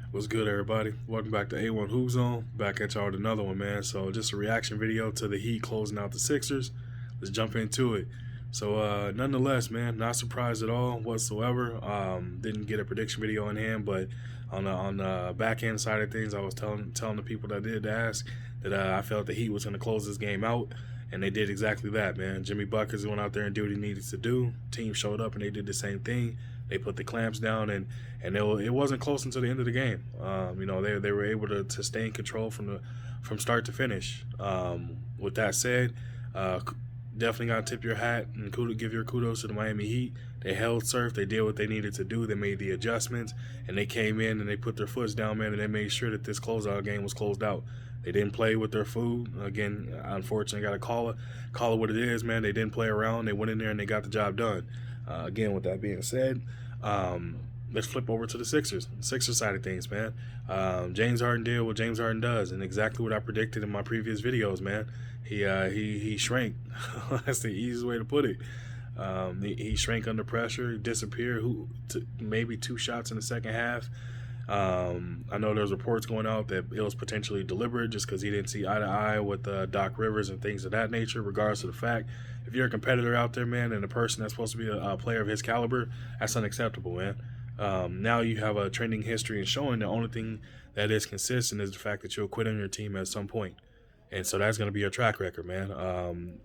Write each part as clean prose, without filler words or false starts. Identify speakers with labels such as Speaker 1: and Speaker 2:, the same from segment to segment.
Speaker 1: What's good, everybody? Welcome back to A1 Hoop Zone. Back at y'all with another one, man. So, just a reaction video to the Heat closing out the Sixers. Let's jump into it. So, nonetheless, man, not surprised at all whatsoever. Didn't get a prediction video in hand, but on the back end side of things, I was telling the people that did ask that I felt the Heat was going to close this game out, and they did exactly that, man. Jimmy Buckets went out there and did what he needed to do. Team showed up and they did the same thing. They put the clamps down, and it wasn't close until the end of the game. They were able to stay in control from start to finish. With that said, definitely got to tip your hat and give your kudos to the Miami Heat. They held serve. They did what they needed to do. They made the adjustments, and they came in and they put their foots down, man, and they made sure that this closeout game was closed out. They didn't play with their food. Again, unfortunately, got to call it what it is, man. They didn't play around. They went in there and they got the job done. Again, with that being said, let's flip over to the Sixers side of things, man. James Harden did what James Harden does, and exactly what I predicted in my previous videos, man. He shrank. That's the easiest way to put it. He shrank under pressure, disappeared. Maybe 2 shots in the second half. I know there's reports going out that it was potentially deliberate just because he didn't see eye to eye with Doc Rivers and things of that nature. Regardless of the fact, if you're a competitor out there, man, and a person that's supposed to be a player of his caliber, that's unacceptable, man. Now you have a trending history and showing the only thing that is consistent is the fact that you'll quit on your team at some point. And so that's going to be your track record, man.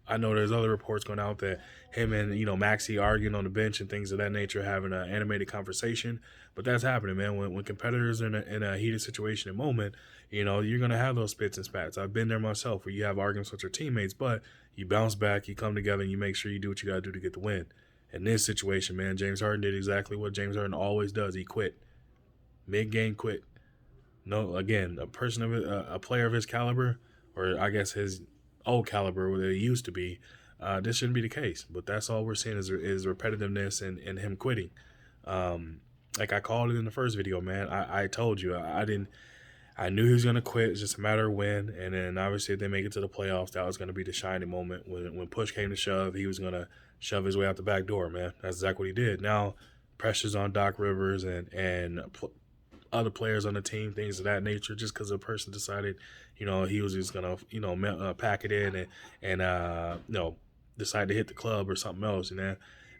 Speaker 1: I know there's other reports going out that him and Maxey arguing on the bench and things of that nature, having an animated conversation. But that's happening, man. When competitors are in a heated situation and moment, you're gonna have those spits and spats. I've been there myself, where you have arguments with your teammates, but you bounce back, you come together, and you make sure you do what you gotta do to get the win. In this situation, man, James Harden did exactly what James Harden always does. He quit mid-game, quit. No, again, a player of his caliber, or I guess his old caliber where it used to be, this shouldn't be the case. But that's all we're seeing is repetitiveness and him quitting. Like I called it in the first video, man. I told you I knew he was gonna quit. It's just a matter of when. And then obviously if they make it to the playoffs, that was gonna be the shining moment. When push came to shove, he was gonna shove his way out the back door, man. That's exactly what he did. Now pressure's on Doc Rivers and other players on the team, things of that nature, just because the person decided, he was just gonna, pack it in and decide to hit the club or something else.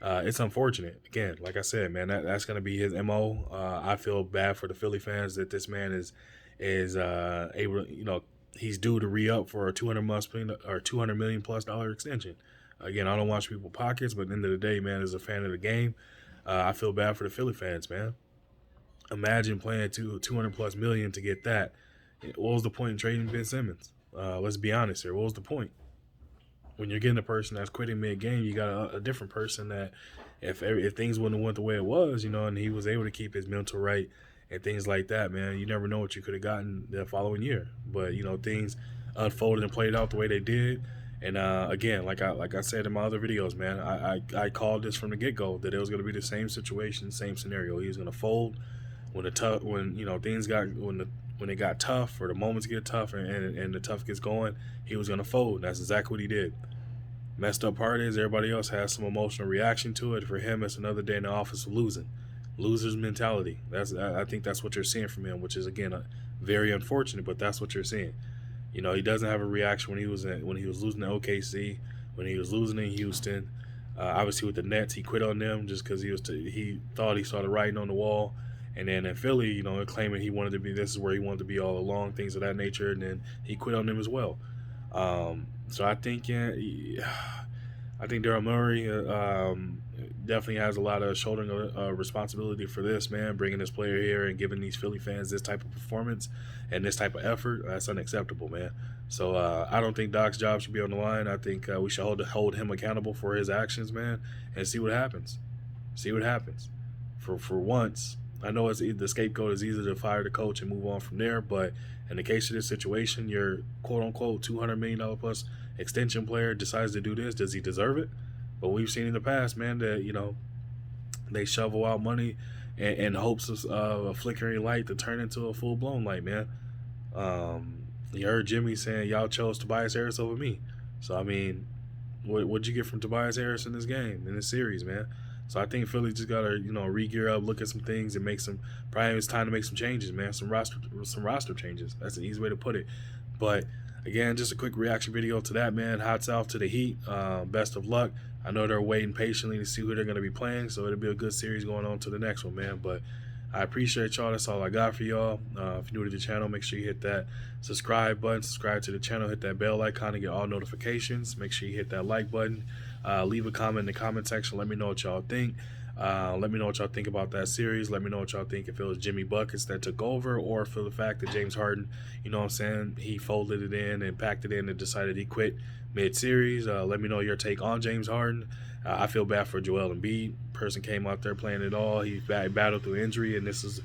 Speaker 1: It's unfortunate. Again, like I said, man, that's gonna be his MO. I feel bad for the Philly fans that this man is able, he's due to re-up for a $200 million plus extension. Again, I don't watch people's pockets, but at the end of the day, man, as a fan of the game, I feel bad for the Philly fans, man. Imagine playing $200+ million to get that. What was the point in trading Ben Simmons? Let's be honest here. What was the point? When you're getting a person that's quitting mid-game, you got a different person that if things wouldn't have went the way it was, and he was able to keep his mental right and things like that, man, you never know what you could have gotten the following year. But, things unfolded and played out the way they did. And again, like I said in my other videos, man, I called this from the get-go that it was going to be the same situation, same scenario. He was going to fold when it got tough, or the moments get tough and the tough gets going, he was going to fold. That's exactly what he did. Messed up part is everybody else has some emotional reaction to it. For him, it's another day in the office of losing. Loser's mentality. I think that's what you're seeing from him, which is, again, very unfortunate, but that's what you're seeing. He doesn't have a reaction when he was losing to OKC, when he was losing in Houston. Obviously with the Nets, he quit on them just because he thought he saw the writing on the wall. And then in Philly, claiming this is where he wanted to be all along, things of that nature, and then he quit on them as well. So I think, I think Daryl Morey definitely has a lot of shouldering responsibility for this, man, bringing this player here and giving these Philly fans this type of performance and this type of effort. That's unacceptable, man. So I don't think Doc's job should be on the line. I think we should hold him accountable for his actions, man, and see what happens. See what happens. For once, I know the scapegoat is easy to fire the coach and move on from there, but in the case of this situation, your quote-unquote $200 million plus extension player decides to do this. Does he deserve it? But we've seen in the past, man, that, they shovel out money in hopes of a flickering light to turn into a full-blown light, man. You heard Jimmy saying y'all chose Tobias Harris over me. So, I mean, what'd you get from Tobias Harris in this game, in this series, man? So I think Philly just gotta, re-gear up, look at some things, and make some. Probably it's time to make some changes, man. Some roster changes. That's an easy way to put it. But again, just a quick reaction video to that, man. Hats off to the Heat. Best of luck. I know they're waiting patiently to see who they're gonna be playing, so it'll be a good series going on to the next one, man. But I appreciate y'all. That's all I got for y'all. If you're new to the channel, make sure you hit that subscribe button, subscribe to the channel, hit that bell icon to get all notifications. Make sure you hit that like button. Leave a comment in the comment section. Let me know what y'all think. Let me know what y'all think about that series. Let me know what y'all think if it was Jimmy Buckets that took over, or for the fact that James Harden, he folded it in and packed it in and decided he quit mid-series. Let me know your take on James Harden. I feel bad for Joel Embiid. Person came out there playing it all. He battled through injury, and this is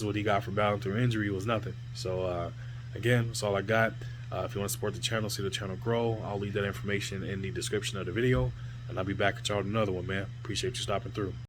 Speaker 1: what he got for battling through injury. It was nothing. So again, that's all I got. If you want to support the channel, see the channel grow, I'll leave that information in the description of the video, and I'll be back at y'all with another one, man. Appreciate you stopping through.